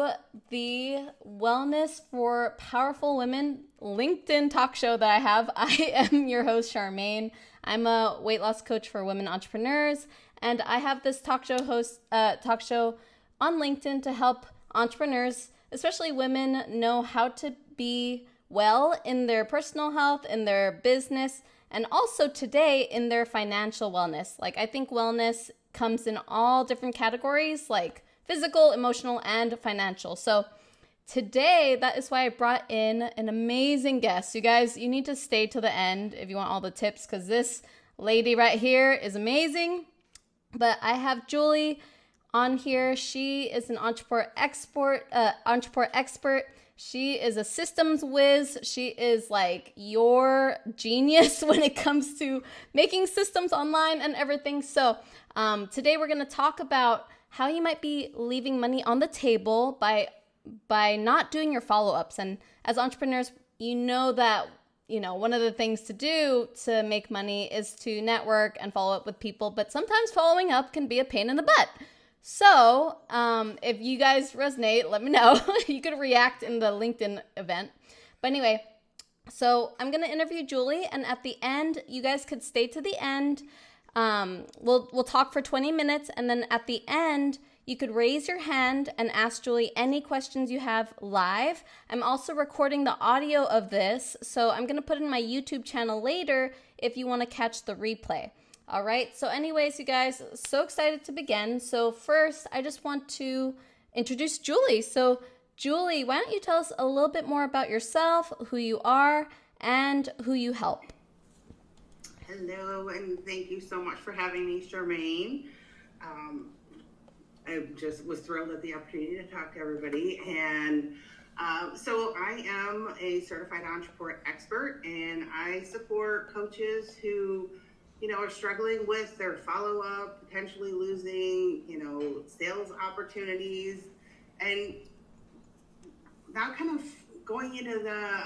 to the Wellness for Powerful Women LinkedIn talk show that I have. I am your host, Charmaine. I'm a weight loss coach for women entrepreneurs, and I have this talk show on LinkedIn to help entrepreneurs, especially women, know how to be well in their personal health, in their business, and also today in their financial wellness. Like, I think wellness comes in all different categories, like physical, emotional, and financial. So today, that is why I brought in an amazing guest. You guys, you need to stay to the end if you want all the tips, because this lady right here is amazing. But I have Julie on here. She is an Ontraport expert. She is a systems whiz. She is like your genius when it comes to making systems online and everything. So today we're going to talk about how you might be leaving money on the table by not doing your follow-ups. And as entrepreneurs, you know that, one of the things to do to make money is to network and follow up with people, but sometimes following up can be a pain in the butt. So if you guys resonate, let me know. You could react in the LinkedIn event. But anyway, so I'm going to interview Julie, and at the end, you guys could stay to the end. We'll talk for 20 minutes, and then at the end, you could raise your hand and ask Julie any questions you have live. I'm also recording the audio of this, so I'm going to put it in my YouTube channel later if you want to catch the replay. All right, so anyways, you guys, so excited to begin. So first, I just want to introduce Julie. So Julie, why don't you tell us a little bit more about yourself, who you are, and who you help? Hello, and thank you so much for having me, Charmaine. I just was thrilled at the opportunity to talk to everybody. And so I am a certified Ontraport expert, and I support coaches who are struggling with their follow-up, potentially losing, sales opportunities, and now kind of going into the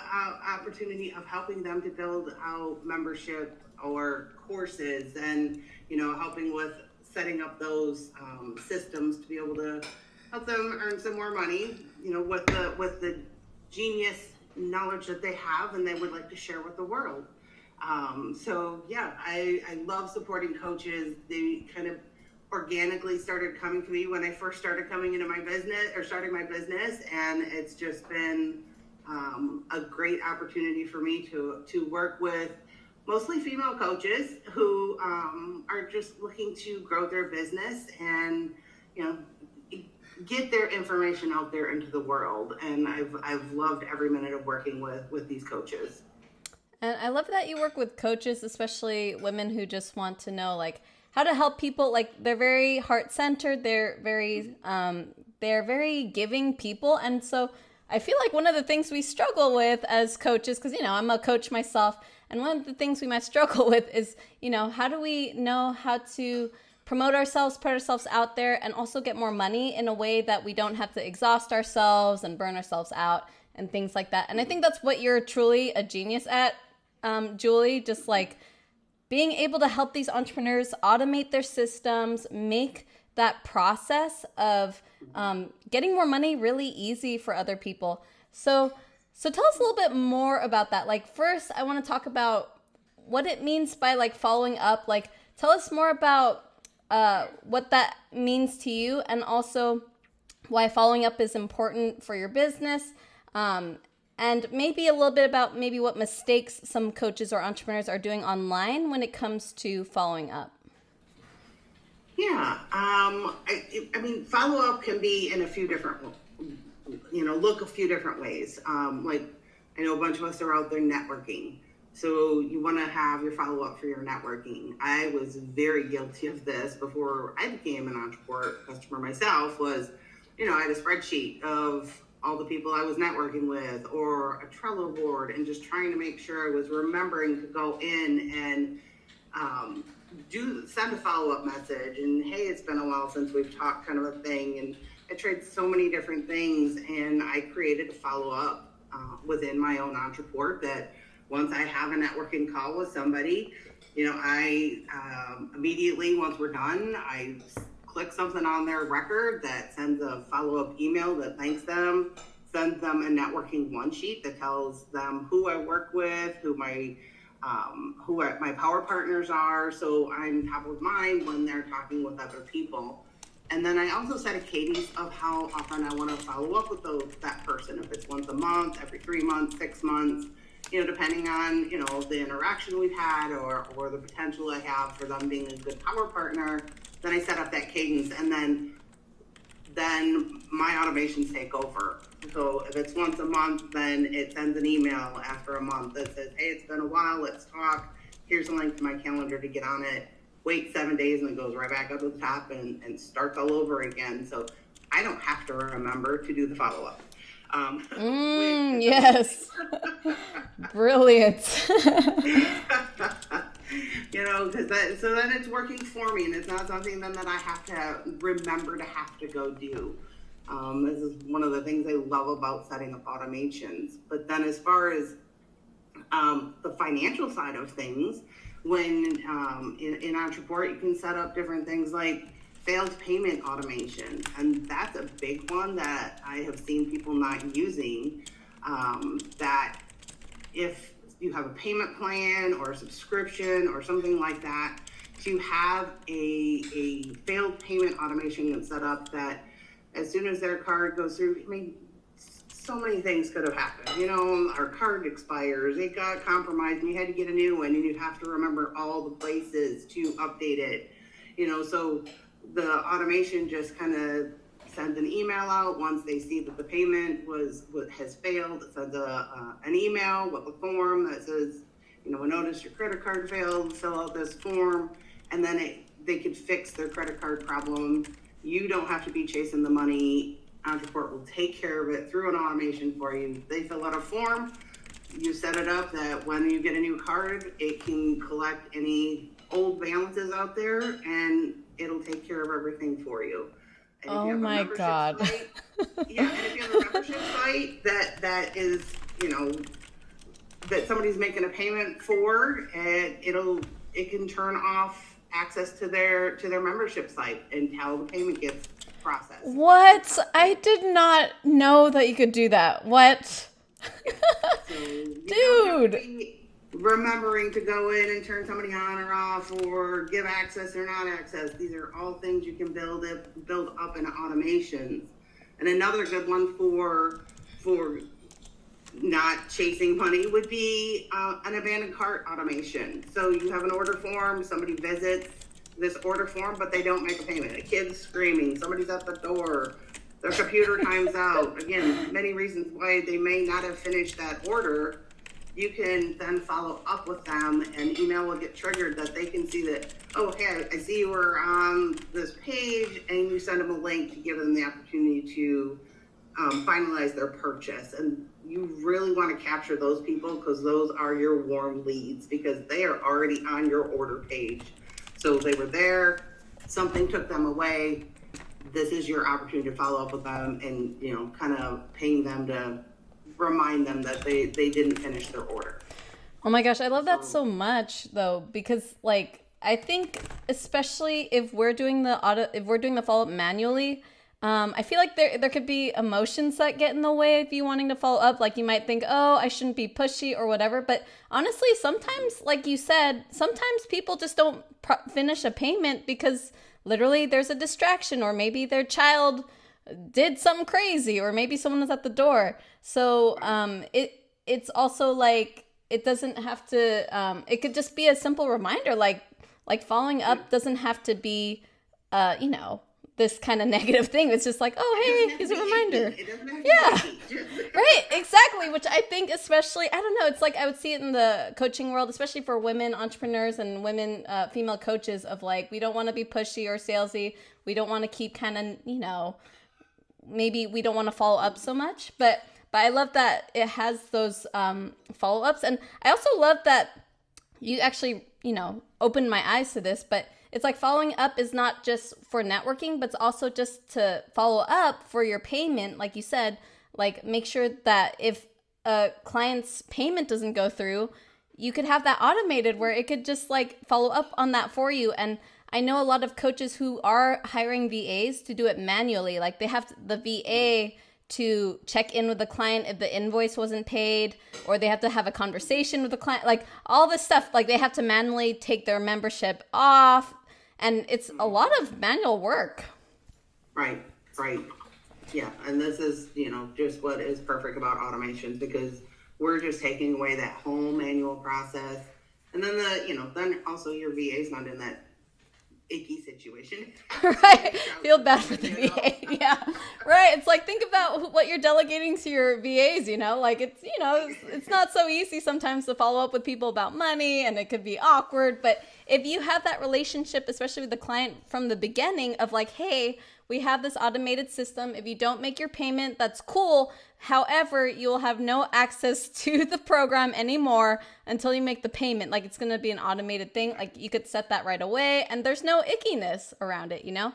opportunity of helping them to build out membership or courses, and helping with setting up those systems to be able to help them earn some more money, with the genius knowledge that they have and they would like to share with the world. I love supporting coaches. They kind of organically started coming to me when I first started coming into my business or starting my business. And it's just been a great opportunity for me to work with mostly female coaches who are just looking to grow their business and, get their information out there into the world. And I've loved every minute of working with these coaches. And I love that you work with coaches, especially women who just want to know, like, how to help people. Like, they're very heart-centered. They're very giving people. And so I feel like one of the things we struggle with as coaches, because, I'm a coach myself, and one of the things we might struggle with is, how do we know how to promote ourselves, put ourselves out there, and also get more money in a way that we don't have to exhaust ourselves and burn ourselves out and things like that. And I think that's what you're truly a genius at, Julie, just like being able to help these entrepreneurs automate their systems, make that process of getting more money really easy for other people. So tell us a little bit more about that. Like, first, I want to talk about what it means by like following up. Like, tell us more about what that means to you, and also why following up is important for your business. And maybe a little bit about maybe what mistakes some coaches or entrepreneurs are doing online when it comes to following up. Yeah. Follow-up can be in a few different, look a few different ways. Like, I know a bunch of us are out there networking. So you want to have your follow-up for your networking. I was very guilty of this before I became an Ontraport customer myself. I had a spreadsheet of all the people I was networking with, or a Trello board, and just trying to make sure I was remembering to go in and send a follow-up message, and hey, it's been a while since we've talked, kind of a thing. And I tried so many different things, and I created a follow-up within my own Ontraport that once I have a networking call with somebody, I immediately, once we're done, I click something on their record that sends a follow-up email that thanks them, sends them a networking one sheet that tells them who I work with, who my power partners are, so I'm top of mind when they're talking with other people. And then I also set a cadence of how often I want to follow up with that person, if it's once a month, every 3 months, 6 months, depending on, the interaction we've had or the potential I have for them being a good power partner. Then I set up that cadence, and then my automations take over. So if it's once a month, then it sends an email after a month that says, hey, it's been a while, let's talk. Here's a link to my calendar to get on it. Wait 7 days, and it goes right back up to the top and starts all over again. So I don't have to remember to do the follow-up. Yes. Brilliant. So then it's working for me, and it's not something then that I have to remember to have to go do. This is one of the things I love about setting up automations. But then as far as the financial side of things, when in Ontraport, you can set up different things like failed payment automation. And that's a big one that I have seen people not using, that if you have a payment plan or a subscription or something like that, to have a failed payment automation that's set up that as soon as their card goes through, so many things could have happened. Our card expires, it got compromised, and you had to get a new one, and you have to remember all the places to update it. So the automation just kind of sends an email out once they see that the payment has failed. It sends an email with a form that says, we noticed your credit card failed, fill out this form, and then they could fix their credit card problem. You don't have to be chasing the money. Ontraport will take care of it through an automation for you. They fill out a form. You set it up that when you get a new card, it can collect any old balances out there, and it'll take care of everything for you. And oh my God. Site, and if you have a membership site that is, that somebody's making a payment for, and it can turn off access to their membership site until the payment gets processed. What? I did not know that you could do that. What? So Dude. Remembering to go in and turn somebody on or off, or give access or not access. These are all things you can build up in automations. And another good one for not chasing money would be an abandoned cart automation. So you have an order form, somebody visits this order form, but they don't make a payment. A kid's screaming, somebody's at the door, their computer times out. Again, many reasons why they may not have finished that order. You can then follow up with them, and email will get triggered that they can see that, oh, hey, I see you were on this page, and you send them a link to give them the opportunity to finalize their purchase. And you really want to capture those people, because those are your warm leads, because they are already on your order page. So they were there, something took them away. This is your opportunity to follow up with them and, kind of paying them to remind them that they didn't finish their order. Oh my gosh, I love that so much though, because I think especially if we're doing the follow-up manually, I feel like there could be emotions that get in the way of you wanting to follow up. Like you might think, oh, I shouldn't be pushy or whatever. But honestly, sometimes, like you said, sometimes people just don't finish a payment because literally there's a distraction, or maybe their child did something crazy, or maybe someone was at the door. So it's also like, it doesn't have to, it could just be a simple reminder, like following up doesn't have to be, this kind of negative thing. It's just like, oh, hey, here's a reminder. Yeah, right, exactly. Which I think, especially, I don't know, it's like I would see it in the coaching world, especially for women entrepreneurs and women, female coaches, of like, we don't want to be pushy or salesy. We don't want to keep kind of, maybe we don't want to follow up so much. But I love that it has those follow-ups. And I also love that you actually, opened my eyes to this, but it's like following up is not just for networking, but it's also just to follow up for your payment. Like you said, like make sure that if a client's payment doesn't go through, you could have that automated where it could just like follow up on that for you. And I know a lot of coaches who are hiring VAs to do it manually. Like they have the VA to check in with the client if the invoice wasn't paid, or they have to have a conversation with the client, like all this stuff. Like they have to manually take their membership off, and it's a lot of manual work. Right. Yeah, and this is, just what is perfect about automations, because we're just taking away that whole manual process. And then then also your VA's not in that icky situation. Right. Feel bad for the VA. Yeah. Right. It's like, think about what you're delegating to your VAs, like it's not so easy sometimes to follow up with people about money, and it could be awkward. But if you have that relationship, especially with the client from the beginning of like, hey, we have this automated system. If you don't make your payment, that's cool. However, you will have no access to the program anymore until you make the payment. Like it's going to be an automated thing. Like you could set that right away, and there's no ickiness around it, Yep.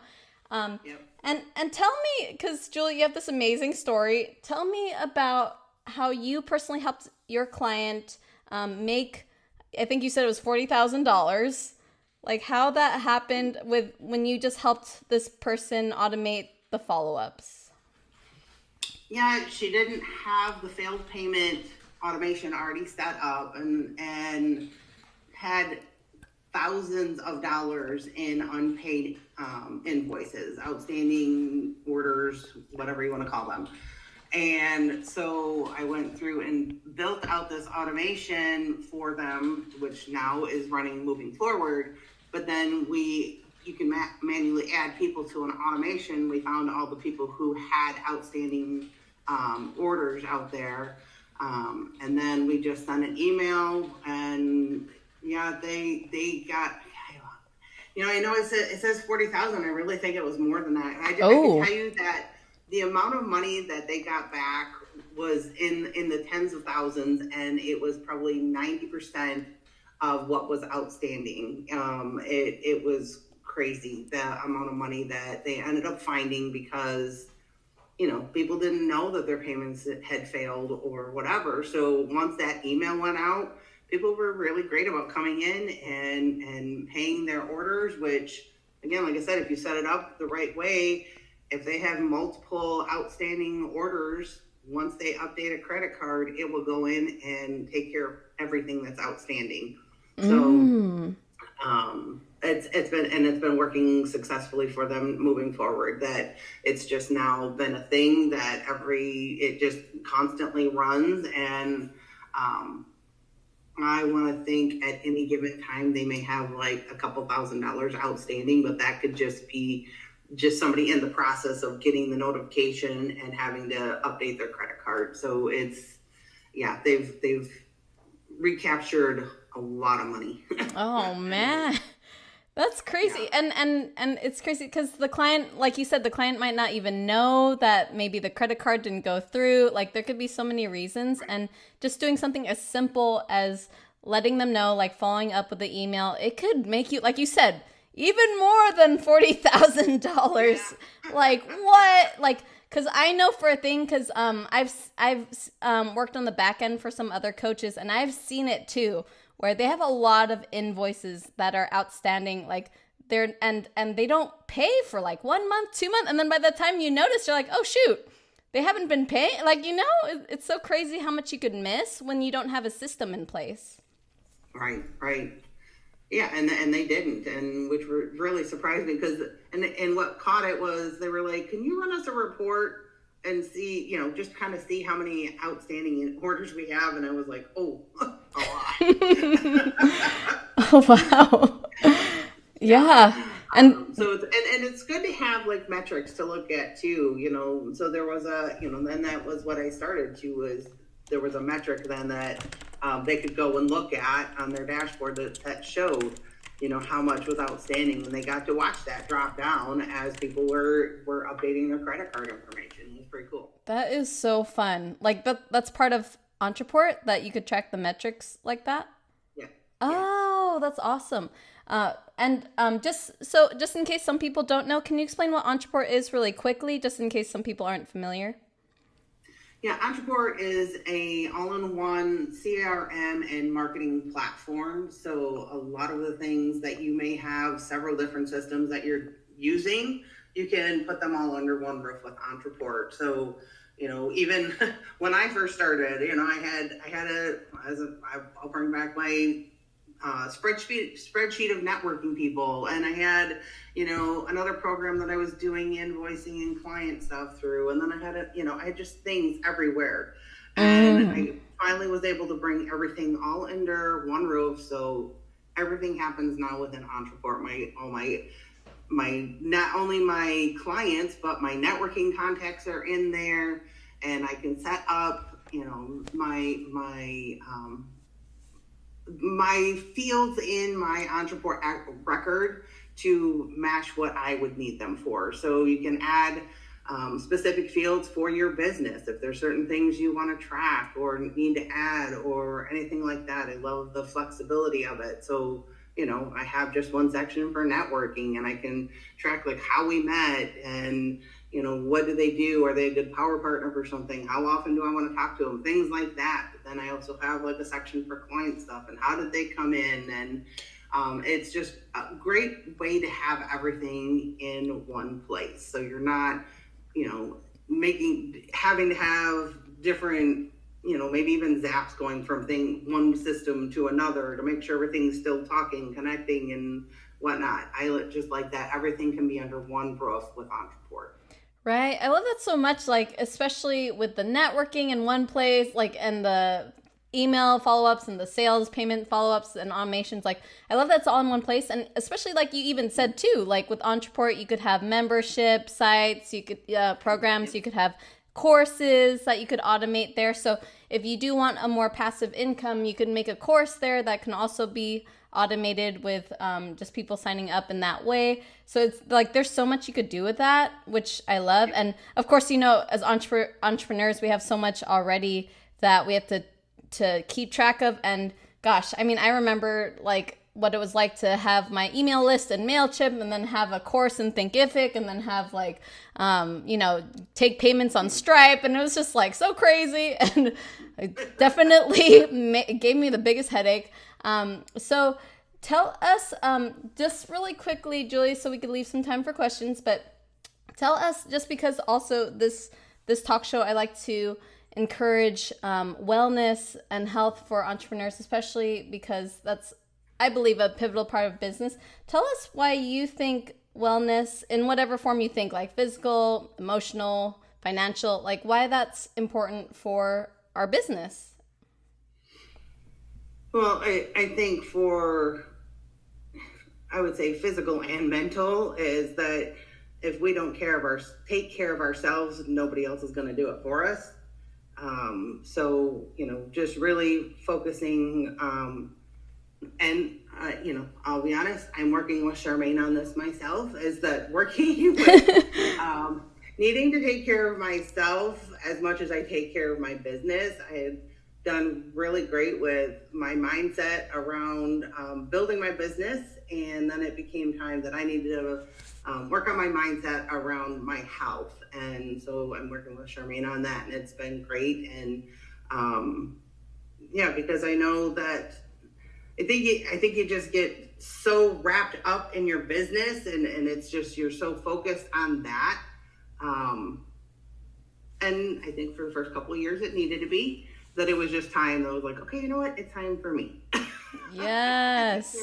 And tell me, because Julie, you have this amazing story. Tell me about how you personally helped your client make, I think you said it was $40,000. Like how that happened with when you just helped this person automate the follow-ups. Yeah, she didn't have the failed payment automation already set up, and had thousands of dollars in unpaid invoices, outstanding orders, whatever you want to call them. And so I went through and built out this automation for them, which now is running moving forward. But then you can manually add people to an automation. We found all the people who had outstanding orders out there. And then we just sent an email, and they got, I know it says 40,000. I really think it was more than that. I can tell you that the amount of money that they got back was in the tens of thousands, and it was probably 90% of what was outstanding. It was crazy, the amount of money that they ended up finding, because people didn't know that their payments had failed or whatever. So once that email went out, people were really great about coming in and paying their orders, which, again, like I said, if you set it up the right way, if they have multiple outstanding orders, once they update a credit card, it will go in and take care of everything that's outstanding. So it's been working successfully for them moving forward. That it's just now been a thing that it just constantly runs, and I want to think at any given time they may have like a couple $1,000 outstanding, but that could just be somebody in the process of getting the notification and having to update their credit card. So they've recaptured a lot of money. Oh man, that's crazy. Yeah. And it's crazy because the client, like you said, the client might not even know that maybe the credit card didn't go through. Like there could be so many reasons, and just doing something as simple as letting them know, like following up with the email, it could make you, like you said, even more than $40,000. Yeah. Like what? Like, cause I know for a thing, cause I've worked on the back end for some other coaches, and I've seen it too, where they have a lot of invoices that are outstanding, like and they don't pay for like 1 month, 2 months, and then by the time you notice, you're like, oh shoot, they haven't been paying. Like, it's so crazy how much you could miss when you don't have a system in place. Right. Yeah, and they didn't, and which really surprised me, because and what caught it was they were like, can you run us a report and see, just kind of see how many outstanding orders we have? And I was like, oh, a lot. Oh, wow. Yeah. And so it's good to have like metrics to look at too, so there was then that was what I started to, was there was a metric then that they could go and look at on their dashboard that showed, how much was outstanding, and they got to watch that drop down as people were updating their credit card information. It was pretty cool. That is so fun. Like that's part of Ontraport, that you could track the metrics like that? Yeah. Oh, that's awesome. Just in case some people don't know, can you explain what Ontraport is really quickly, just in case some people aren't familiar? Yeah, Ontraport is a all-in-one CRM and marketing platform. So a lot of the things that you may have several different systems that you're using, you can put them all under one roof with Ontraport. So, even when I first started, I'll bring back my spreadsheet of networking people, and I had another program that I was doing invoicing and client stuff through, and then I had just things everywhere, and I finally was able to bring everything all under one roof. So everything happens now within Ontraport. My not only my clients but my networking contacts are in there, and I can set up my fields in my Ontraport record to match what I would need them for. So you can add specific fields for your business if there's certain things you want to track or need to add or anything like that. I love the flexibility of it. So I have just one section for networking, and I can track like how we met and what do they do? Are they a good power partner for something? How often do I want to talk to them? Things like that. But then I also have like a section for client stuff and how did they come in? And it's just a great way to have everything in one place. So you're not, having to have different, maybe even zaps going from one system to another to make sure everything's still talking, connecting and whatnot. I just like that everything can be under one roof with Ontraport. Right. I love that so much, like, especially with the networking in one place, like, and the email follow-ups and the sales payment follow-ups and automations. Like, I love that's all in one place. And especially like you even said too, like with Ontraport, you could have membership sites, you could programs, you could have courses that you could automate there. So if you do want a more passive income, you could make a course there that can also be automated with just people signing up in that way. So it's like there's so much you could do with that, which I love. And of course, as entrepreneurs, we have so much already that we have to keep track of. And gosh, I mean, I remember like what it was like to have my email list in MailChimp and then have a course in Thinkific and then have like, take payments on Stripe. And it was just like so crazy and it definitely gave me the biggest headache. So tell us, just really quickly, Julie, so we could leave some time for questions, but tell us, just because also this talk show, I like to encourage wellness and health for entrepreneurs, especially because that's, I believe, a pivotal part of business. Tell us why you think wellness, in whatever form you think, like physical, emotional, financial, like why that's important for our business. Well, I think I would say physical and mental, is that if we don't take care of ourselves, nobody else is going to do it for us. So, just really focusing, I'll be honest, I'm working with Charmaine on this myself, is that working with, needing to take care of myself as much as I take care of my business. I had done really great with my mindset around building my business, and then it became time that I needed to work on my mindset around my health, and so I'm working with Charmaine on that, and it's been great. And because I know that I think you just get so wrapped up in your business, and it's just you're so focused on that, and I think for the first couple of years it needed to be. That it was just time that was like, okay, you know what? It's time for me. Yes.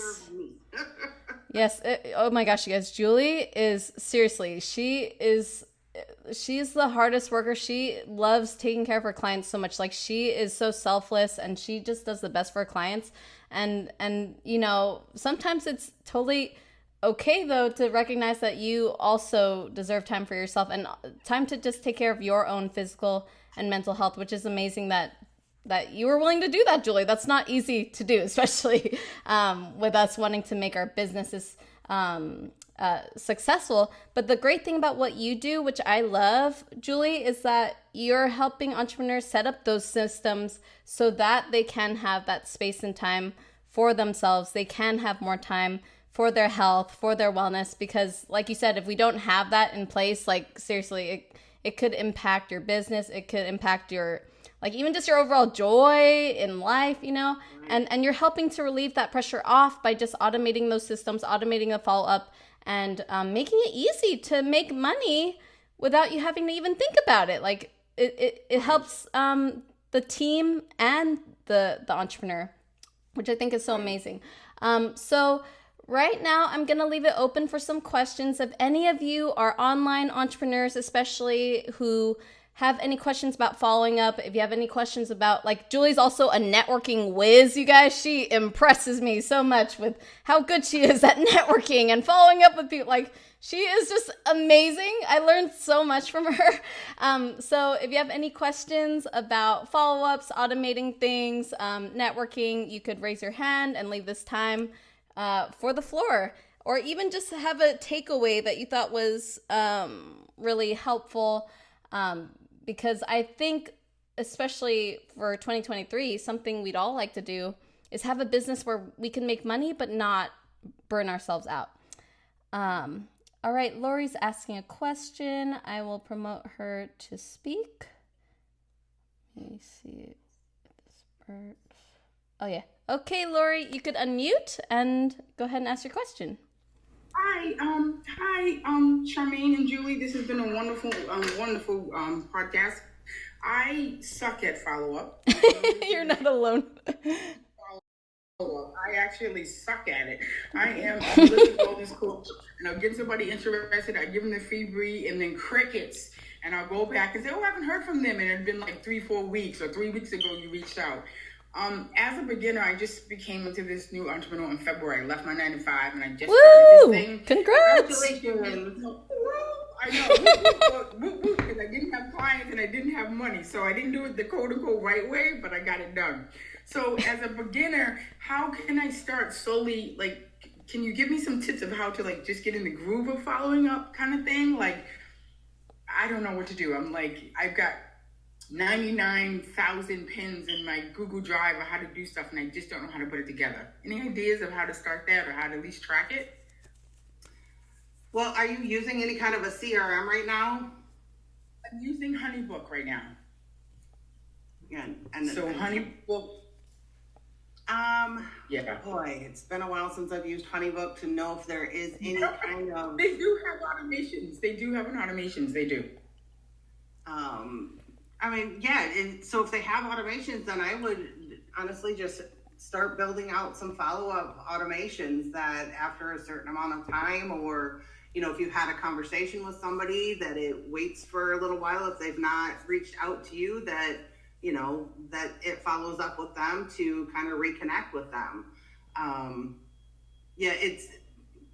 Yes. Oh my gosh, you guys. Julie is seriously, she's the hardest worker. She loves taking care of her clients so much. Like she is so selfless and she just does the best for her clients. And sometimes it's totally okay though to recognize that you also deserve time for yourself and time to just take care of your own physical and mental health, which is amazing that you were willing to do that, Julie. That's not easy to do, especially with us wanting to make our businesses successful. But the great thing about what you do, which I love, Julie, is that you're helping entrepreneurs set up those systems so that they can have that space and time for themselves. They can have more time for their health, for their wellness, because like you said, if we don't have that in place, like seriously, it could impact your business. It could impact your, like, even just your overall joy in life, you know, and you're helping to relieve that pressure off by just automating those systems, automating the follow-up, and making it easy to make money without you having to even think about it. Like, it helps the team and the entrepreneur, which I think is so amazing. So right now, I'm going to leave it open for some questions. If any of you are online entrepreneurs, especially who have any questions about following up, if you have any questions about, like, Julie's also a networking whiz, you guys. She impresses me so much with how good she is at networking and following up with people. Like, she is just amazing. I learned so much from her. So if you have any questions about follow-ups, automating things, networking, you could raise your hand and leave this time for the floor, or even just have a takeaway that you thought was really helpful, because I think, especially for 2023, something we'd all like to do is have a business where we can make money but not burn ourselves out. All right, Lori's asking a question. I will promote her to speak. Let me see if this works. Oh, yeah. Okay, Lori, you could unmute and go ahead and ask your question. Hi, Charmaine and Julie. This has been a wonderful podcast. I suck at follow-up. You're not alone. I actually suck at it. I'm a living wellness coach, and I'll get somebody interested. I give them the freebie, and then crickets. And I'll go back and say, "Oh, I haven't heard from them," and it's been like 3-4 weeks, or 3 weeks ago you reached out. As a beginner, I just became into this new entrepreneur in February. I left my 9 to 5, and I just started this thing. Congrats! Congratulations! I know, because I didn't have clients and I didn't have money, so I didn't do it the quote-unquote right way, but I got it done. So as a beginner, how can I start slowly? Like, can you give me some tips of how to, like, just get in the groove of following up kind of thing? Like, I don't know what to do. I'm like, I've got 99,000 pins in my Google Drive of how to do stuff, and I just don't know how to put it together. Any ideas of how to start that or how to at least track it? Well, are you using any kind of a CRM right now? I'm using HoneyBook right now. Yeah, so HoneyBook. Yeah. Boy, it's been a while since I've used HoneyBook to know if there is any kind of. They do have automations. They do have automations. They do. I mean, yeah. So if they have automations, then I would honestly just start building out some follow-up automations that after a certain amount of time, or, you know, if you've had a conversation with somebody, that it waits for a little while. If they've not reached out to you, that, you know, that it follows up with them to kind of reconnect with them. It's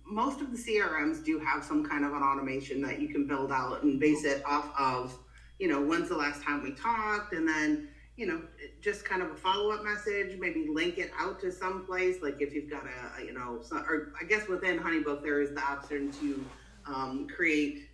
most of the CRMs do have some kind of an automation that you can build out and base it off of, you know, when's the last time we talked, and then, you know, just kind of a follow-up message, maybe link it out to some place, like if you've got a, you know, or I guess within HoneyBook there is the option to create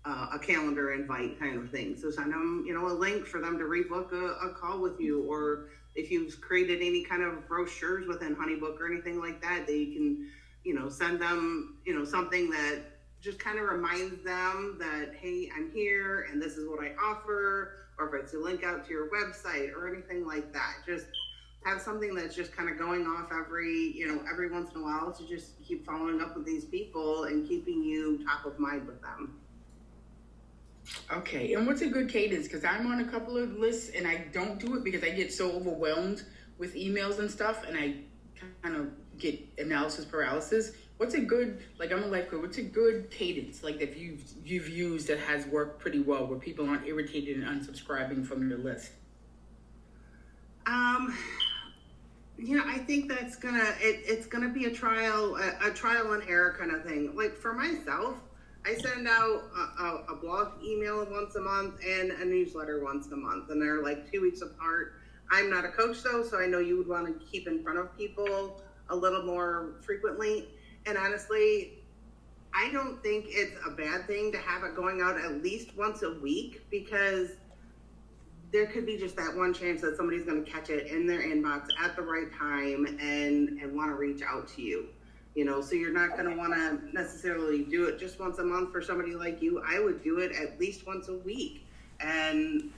a calendar invite kind of thing. So send them, you know, a link for them to rebook a call with you, or if you've created any kind of brochures within HoneyBook or anything like that, they can, you know, send them, you know, something that just kind of reminds them that, hey, I'm here and this is what I offer, or if it's a link out to your website or anything like that. Just have something that's just kind of going off every once in a while to just keep following up with these people and keeping you top of mind with them. Okay, and what's a good cadence? Because I'm on a couple of lists and I don't do it because I get so overwhelmed with emails and stuff, and I kind of get analysis paralysis. What's a good, like, I'm a life coach, what's a good cadence, like, that you've used that has worked pretty well, where people aren't irritated and unsubscribing from your list? You know, I think that's it's gonna be a trial and error kind of thing. Like for myself, I send out a blog email once a month and a newsletter once a month, and they're like 2 weeks apart. I'm not a coach though, so I know you would want to keep in front of people a little more frequently. And honestly, I don't think it's a bad thing to have it going out at least once a week, because there could be just that one chance that somebody's going to catch it in their inbox at the right time and want to reach out to you. So you're not going to want to necessarily do it just once a month. For somebody like you, I would do it at least once a week. And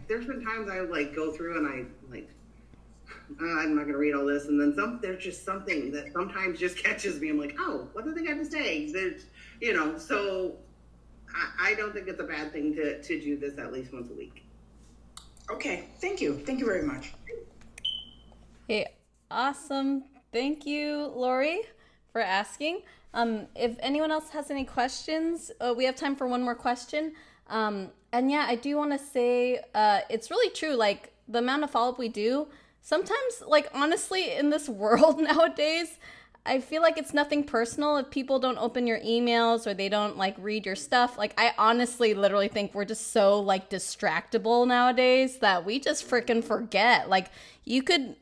there's been times I like go through and I like, I'm not going to read all this. And then there's just something that sometimes just catches me. I'm like, oh, what do they got to say? So I don't think it's a bad thing to do this at least once a week. Okay. Thank you. Thank you very much. Hey, awesome. Thank you, Lori, for asking. If anyone else has any questions, we have time for one more question. And yeah, I do want to say, it's really true. Like the amount of follow-up we do, sometimes, like honestly, in this world nowadays, I feel like it's nothing personal if people don't open your emails or they don't like read your stuff. Like I honestly literally think we're just so like distractible nowadays that we just freaking forget. Like you could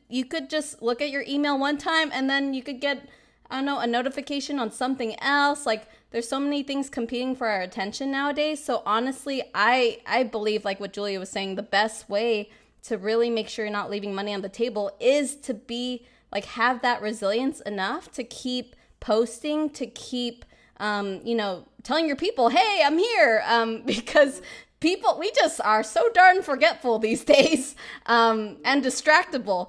just look at your email one time and then you could get, I don't know, a notification on something else. Like there's so many things competing for our attention nowadays. So honestly, I believe like what Julia was saying, the best way to really make sure you're not leaving money on the table is to be like have that resilience enough to keep posting, to keep, telling your people, hey, I'm here, because we just are so darn forgetful these days, and distractible,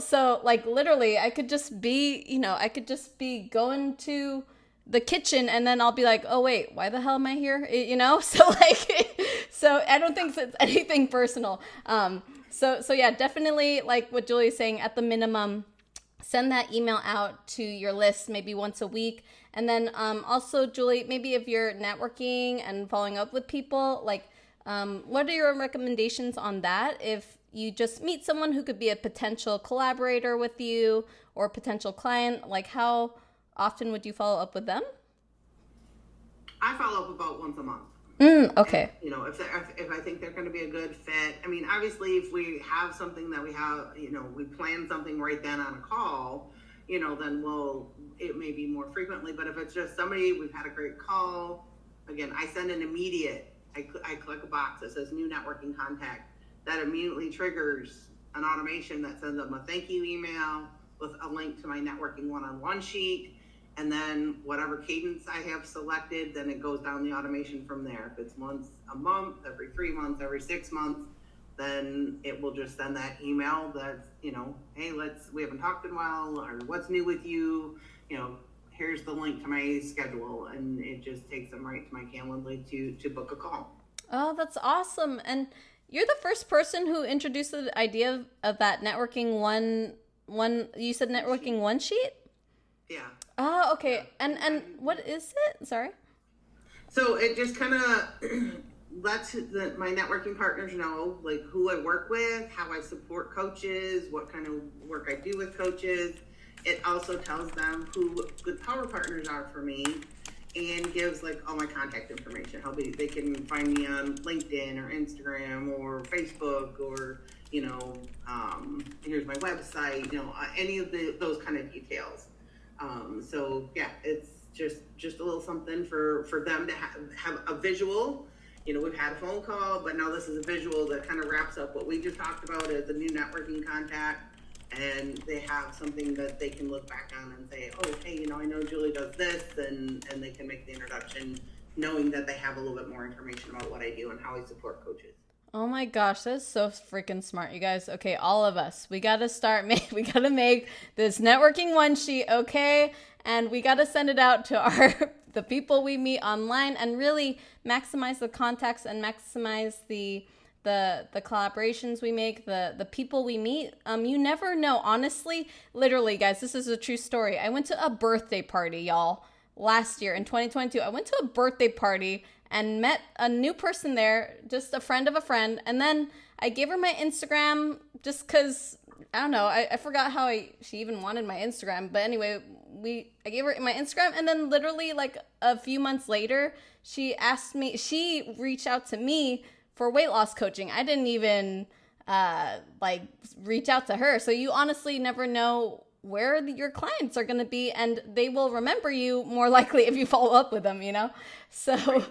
So like literally I could just be going to the kitchen and then I'll be like, oh wait, why the hell am I here? So like, so I don't think it's anything personal. So yeah, definitely like what Julie's saying, at the minimum, send that email out to your list maybe once a week. And then also, Julie, maybe if you're networking and following up with people, like what are your recommendations on that? If you just meet someone who could be a potential collaborator with you or potential client, like how often would you follow up with them? I follow up about once a month. Okay. And, if I think they're going to be a good fit, I mean, obviously if we have something that we have, we plan something right then on a call, then it may be more frequently. But if it's just somebody, we've had a great call, again, I send an immediate, I click a box that says new networking contact. That immediately triggers an automation that sends them a thank you email with a link to my networking one-on-one sheet. And then whatever cadence I have selected, then it goes down the automation from there. If it's once a month, every 3 months, every 6 months, then it will just send that email that's, hey, we haven't talked in a while, or what's new with you, here's the link to my schedule. And it just takes them right to my Calendly to book a call. Oh, that's awesome. And you're the first person who introduced the idea of that networking you said networking one sheet? Yeah. Oh, okay. And what is it? Sorry. So it just kind of lets my networking partners know like who I work with, how I support coaches, what kind of work I do with coaches. It also tells them who good power partners are for me and gives like all my contact information. How they can find me on LinkedIn or Instagram or Facebook or, here's my website, any of those kind of details. So yeah, it's just a little something for them to have a visual. We've had a phone call, but now this is a visual that kind of wraps up what we just talked about as a new networking contact. And they have something that they can look back on and say, oh, hey, I know Julie does this, and they can make the introduction knowing that they have a little bit more information about what I do and how I support coaches. Oh my gosh, that's so freaking smart, you guys. Okay, all of us, we got to make this networking one sheet, okay? And we got to send it out to the people we meet online and really maximize the contacts and maximize the collaborations we make, the people we meet. You never know, honestly, literally, guys, this is a true story. I went to a birthday party, y'all, last year in 2022. I went to a birthday party and met a new person there, just a friend of a friend. And then I gave her my Instagram just because, I don't know, I forgot how she even wanted my Instagram. But anyway, I gave her my Instagram. And then literally like a few months later, she reached out to me for weight loss coaching. I didn't even reach out to her. So you honestly never know where your clients are going to be, and they will remember you more likely if you follow up with them, So right.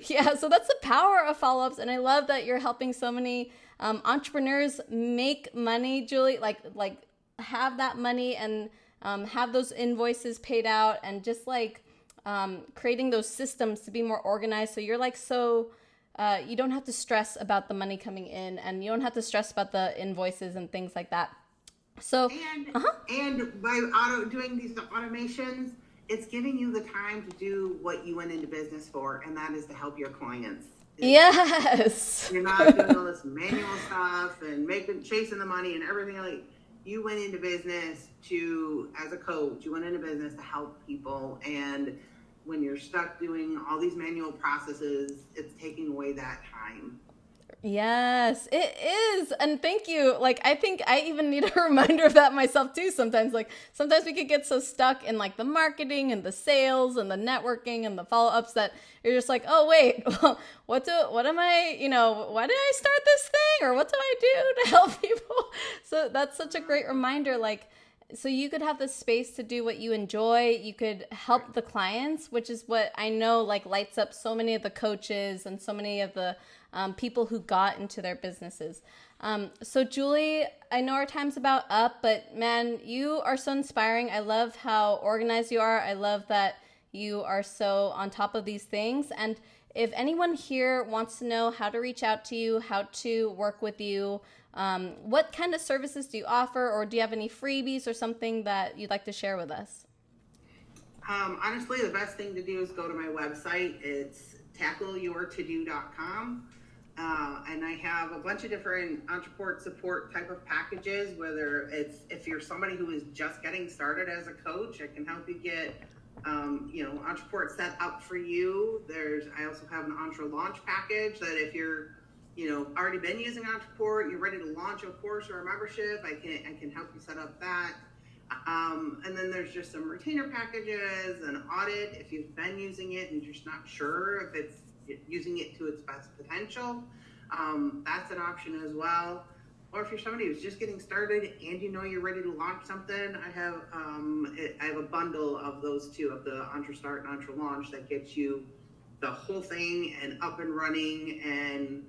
Yeah, so that's the power of follow-ups. And I love that you're helping so many entrepreneurs make money, Julie, like have that money and have those invoices paid out, and just like creating those systems to be more organized. So you're like, you don't have to stress about the money coming in, and you don't have to stress about the invoices and things like that. So, and by doing these automations, it's giving you the time to do what you went into business for, and that is to help your clients. Yes. You're not doing all this manual stuff and chasing the money and everything. Like, you went into business as a coach, you went into business to help people. And when you're stuck doing all these manual processes, it's taking away that time. Yes, it is. And thank you. Like, I think I even need a reminder of that myself too sometimes. Like, sometimes we could get so stuck in like the marketing and the sales and the networking and the follow-ups that you're just like, oh wait, why did I start this thing, or what do I do to help people? So that's such a great reminder. Like, so you could have the space to do what you enjoy. You could help the clients, which is what I know like lights up so many of the coaches and so many of the people who got into their businesses. So Julie, I know our time's about up, but man, you are so inspiring. I love how organized you are. I love that you are so on top of these things. And if anyone here wants to know how to reach out to you, how to work with you, what kind of services do you offer, or do you have any freebies or something that you'd like to share with us? Honestly, the best thing to do is go to my website. It's tackleyourtodO.com. And I have a bunch of different Ontraport support type of packages, whether it's if you're somebody who is just getting started as a coach, I can help you get Ontraport set up for you. I also have an Ontra launch package that if you're already been using Ontraport, you're ready to launch a course or a membership, I can help you set up that. And then there's just some retainer packages, an audit if you've been using it and you're just not sure if it's using it to its best potential. That's an option as well. Or if you're somebody who's just getting started and you're ready to launch something, I have a bundle of those two, of the Ontra Start and Ontra Launch, that gets you the whole thing and up and running, and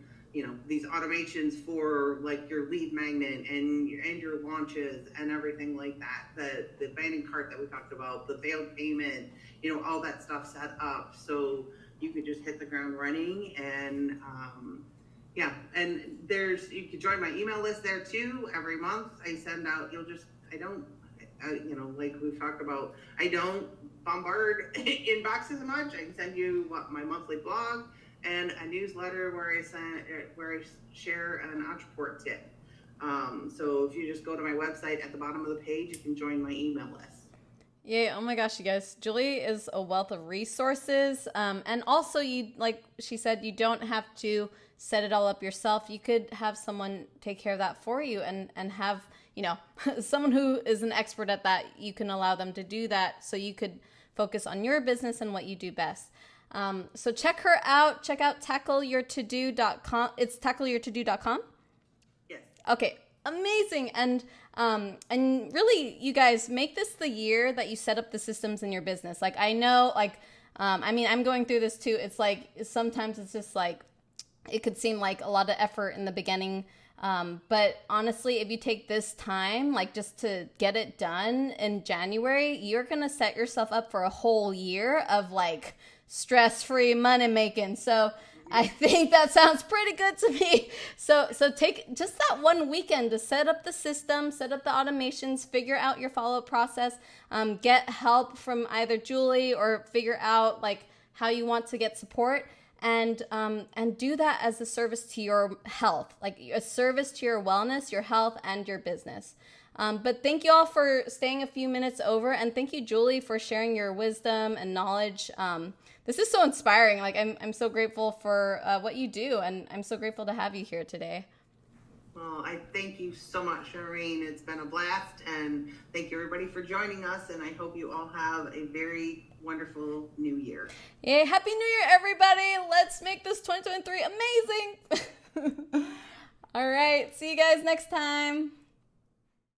these automations for like your lead magnet and your launches and everything like that. The abandoned cart that we talked about, the failed payment, all that stuff set up so you could just hit the ground running. And you can join my email list there too. Every month I send out, like we've talked about, I don't bombard inboxes as much. I can send you my monthly blog and a newsletter where I share an Ontraport tip. So if you just go to my website, at the bottom of the page, you can join my email list. Yeah, oh my gosh, you guys, Julie is a wealth of resources. And also, like she said, you don't have to set it all up yourself. You could have someone take care of that for you, and have, someone who is an expert at that. You can allow them to do that so you could focus on your business and what you do best. So check her out. Check out tackleyourtodO.com. It's tackleyourtodO.com? Yes. Okay. Amazing. And really, you guys, make this the year that you set up the systems in your business. Like, I know, I'm going through this too. It's like, sometimes it's just like, it could seem like a lot of effort in the beginning. But honestly, if you take this time, like just to get it done in January, you're going to set yourself up for a whole year of like stress-free money making. So I think that sounds pretty good to me. So take just that one weekend to set up the system, set up the automations, figure out your follow-up process, get help from either Julie, or figure out like how you want to get support, and do that as a service to your health, like a service to your wellness, your health, and your business. But thank you all for staying a few minutes over, and thank you, Julie, for sharing your wisdom and knowledge. This is so inspiring. Like, I'm so grateful for what you do, and I'm so grateful to have you here today. Well, I thank you so much, Shireen. It's been a blast, and thank you everybody for joining us, and I hope you all have a very wonderful new year. Yay, Happy New Year, everybody. Let's make this 2023 amazing. All right, see you guys next time.